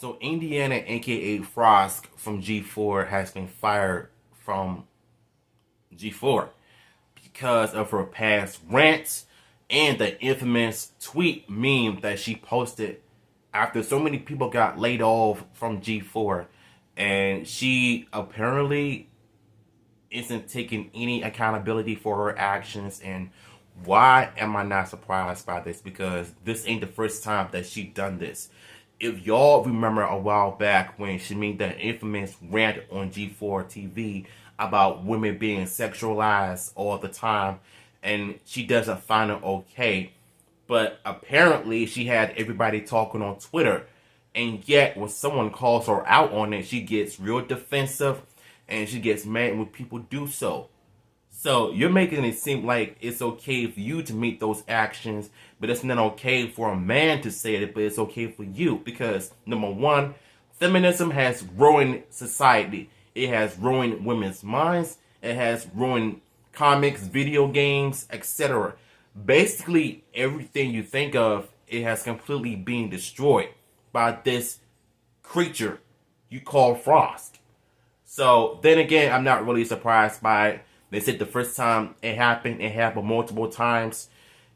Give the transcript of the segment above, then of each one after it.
So Indiana, aka Frost from G4, has been fired from G4 because of her past rants and the infamous tweet meme that she posted after so many people got laid off from G4. And she apparently isn't taking any accountability for her actions. And why am I not surprised by this? Because this ain't the first time that she done this. If y'all remember a while back when she made that infamous rant on G4 TV about women being sexualized all the time, and she doesn't find it okay, but apparently she had everybody talking on Twitter, and yet when someone calls her out on it, she gets real defensive and she gets mad when people do so. So you're making it seem like it's okay for you to meet those actions, but it's not okay for a man to say it, but it's okay for you. Because number one, feminism has ruined society. It has ruined women's minds. It has ruined comics, video games, etc. Basically, everything you think of, it has completely been destroyed by this creature you call Frost. So then again, I'm not really surprised by it. They said the first time it happened multiple times.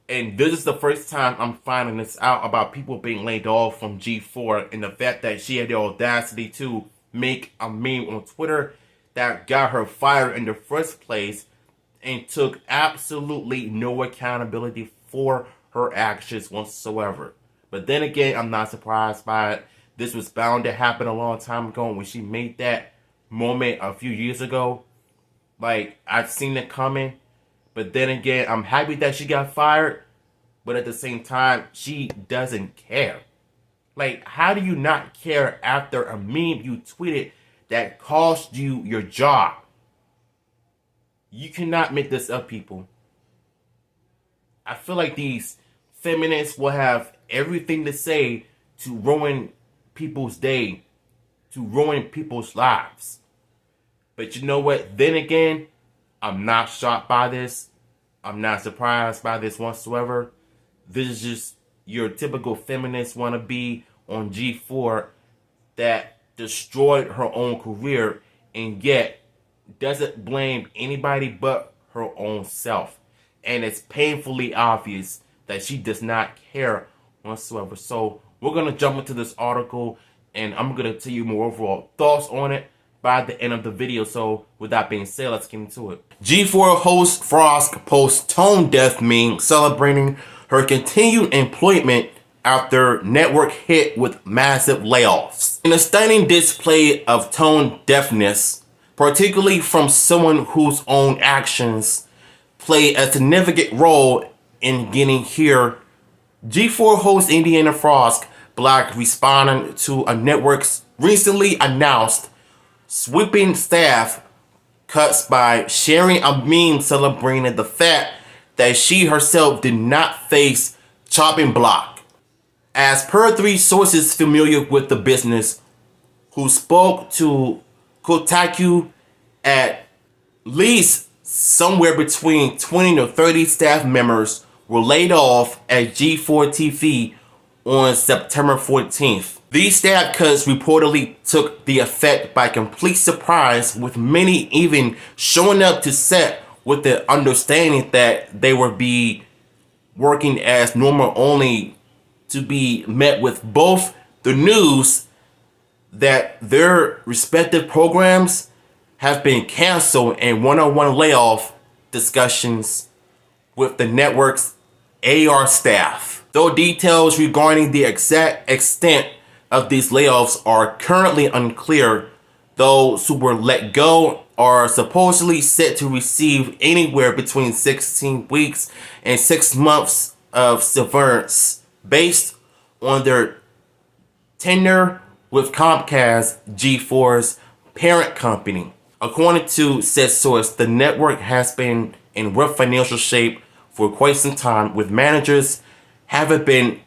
And this is the first time I'm finding this out about people being laid off from G4, and the fact that she had the audacity to make a meme on Twitter that got her fired in the first place and took absolutely no accountability for her actions whatsoever. But then again, I'm not surprised by it. This was bound to happen a long time ago when she made that moment a few years ago. Like, I've seen it coming. But then again, I'm happy that she got fired. But at the same time, she doesn't care. Like, how do you not care after a meme you tweeted that cost you your job? You cannot make this up, people. I feel like these feminists will have everything to say to ruin people's day, to ruin people's lives. But you know what? Then again, I'm not shocked by this. I'm not surprised by this whatsoever. This is just your typical feminist wannabe on G4 that destroyed her own career and yet doesn't blame anybody but her own self. And it's painfully obvious that she does not care whatsoever. So we're going to jump into this article and I'm going to tell you more overall thoughts on it by the end of the video. So with that being said, let's get into it. G4 host Frost posts tone deaf meme celebrating her continued employment after network hit with massive layoffs. In a stunning display of tone deafness, particularly from someone whose own actions play a significant role in getting here, G4 host Indiana Frost Black responded to a network's recently announced sweeping staff cuts by sharing a meme celebrating the fact that she herself did not face chopping block. As per three sources familiar with the business who spoke to Kotaku, at least somewhere between 20 to 30 staff members were laid off at G4 TV on September 14th. These staff cuts reportedly took the effect by complete surprise, with many even showing up to set with the understanding that they would be working as normal, only to be met with both the news that their respective programs have been canceled and one-on-one layoff discussions with the network's AR staff. Though details regarding the exact extent of these layoffs are currently unclear, those who were let go are supposedly set to receive anywhere between 16 weeks and 6 months of severance based on their tenure with Comcast, G4's parent company. According to said source, the network has been in rough financial shape for quite some time, with managers having been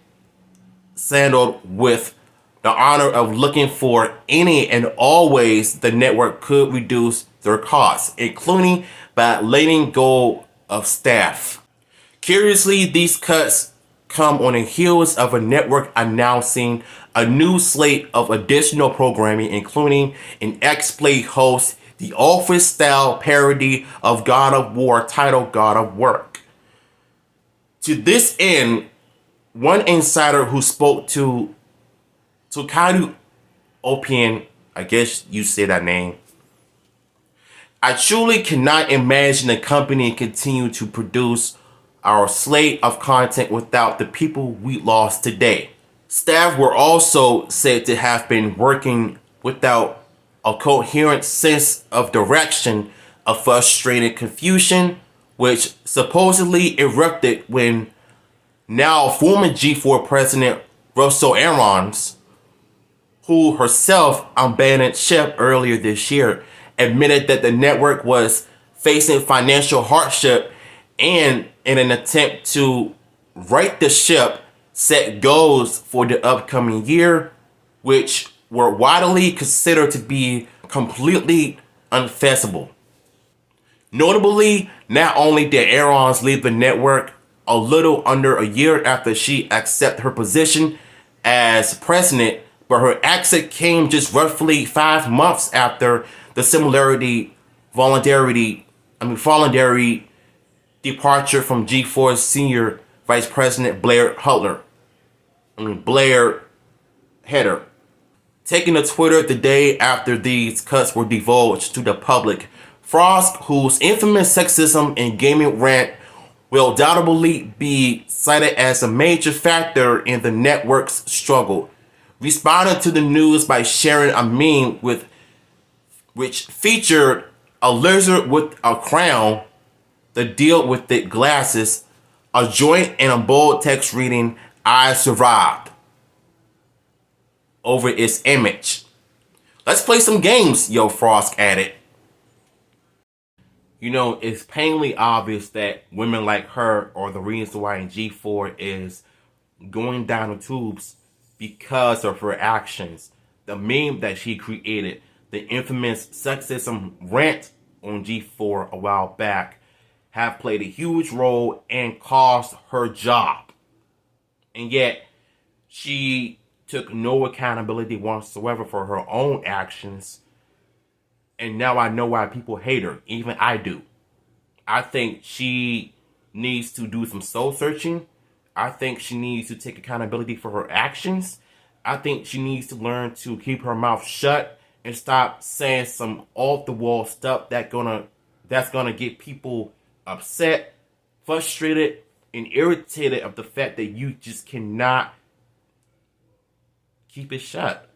saddled with the honor of looking for any and all ways the network could reduce their costs, including by letting go of staff. Curiously, these cuts come on the heels of a network announcing a new slate of additional programming, including an X-Play host, the Office-style parody of God of War titled God of Work. To this end, one insider who spoke to Kaidu Opian, I guess you say that name, I truly cannot imagine the company continue to produce our slate of content without the people we lost today. Staff were also said to have been working without a coherent sense of direction, a frustrated confusion, which supposedly erupted when now former G4 president Russell Aarons, who herself abandoned ship earlier this year, admitted that the network was facing financial hardship and, in an attempt to right the ship, set goals for the upcoming year, which were widely considered to be completely unfeasible. Notably, not only did Aarons leave the network a little under a year after she accepted her position as president, but her exit came just roughly 5 months after the voluntary departure from G4's senior vice president Blair Header. Taking to Twitter the day after these cuts were divulged to the public, Frost, whose infamous sexism and gaming rant will undoubtedly be cited as a major factor in the network's struggle, responded to the news by sharing a meme which featured a lizard with a crown, the deal with thick glasses, a joint, and a bold text reading, "I survived," over its image. "Let's play some games," Yo Frost added. You know, it's painfully obvious that women like her are the reason why G4 is going down the tubes because of her actions. The meme that she created, the infamous sexism rant on G4 a while back, have played a huge role and cost her job. And yet, she took no accountability whatsoever for her own actions. And now I know why people hate her. Even I do. I think she needs to do some soul searching. I think she needs to take accountability for her actions. I think she needs to learn to keep her mouth shut and stop saying some off-the-wall stuff that's gonna get people upset, frustrated, and irritated of the fact that you just cannot keep it shut.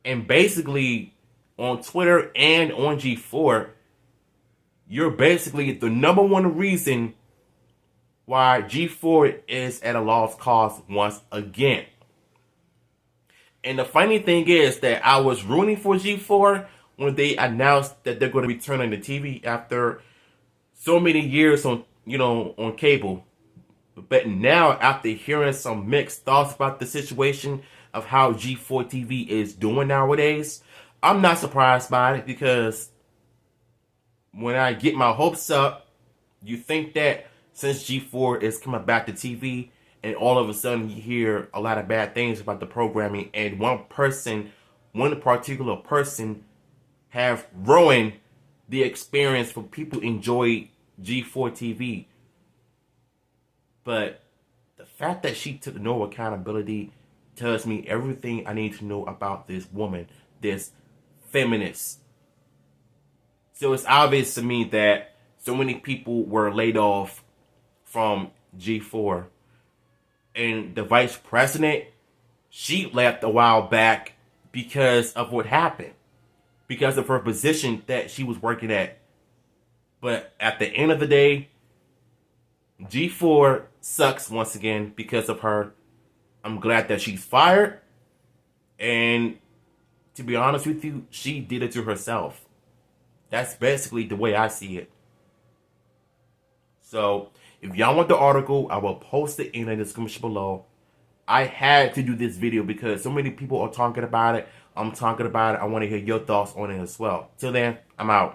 And basically, on Twitter and on G4, you're basically the number one reason why G4 is at a lost cause once again. And the funny thing is that I was rooting for G4 when they announced that they're going to return on the TV after so many years on cable. But now, after hearing some mixed thoughts about the situation of how G4 TV is doing nowadays, I'm not surprised by it, because when I get my hopes up, you think that since G4 is coming back to TV, and all of a sudden you hear a lot of bad things about the programming, and one particular person have ruined the experience for people who enjoy G4 TV. But the fact that she took no accountability tells me everything I need to know about this woman, this feminist. So it's obvious to me that so many people were laid off from G4. And the vice president, she left a while back because of what happened. Because of her position that she was working at. But at the end of the day, G4 sucks once again because of her. I'm glad that she's fired. And to be honest with you, she did it to herself. That's basically the way I see it. So, if y'all want the article, I will post it in the description below. I had to do this video because so many people are talking about it. I'm talking about it. I want to hear your thoughts on it as well. Till then, I'm out.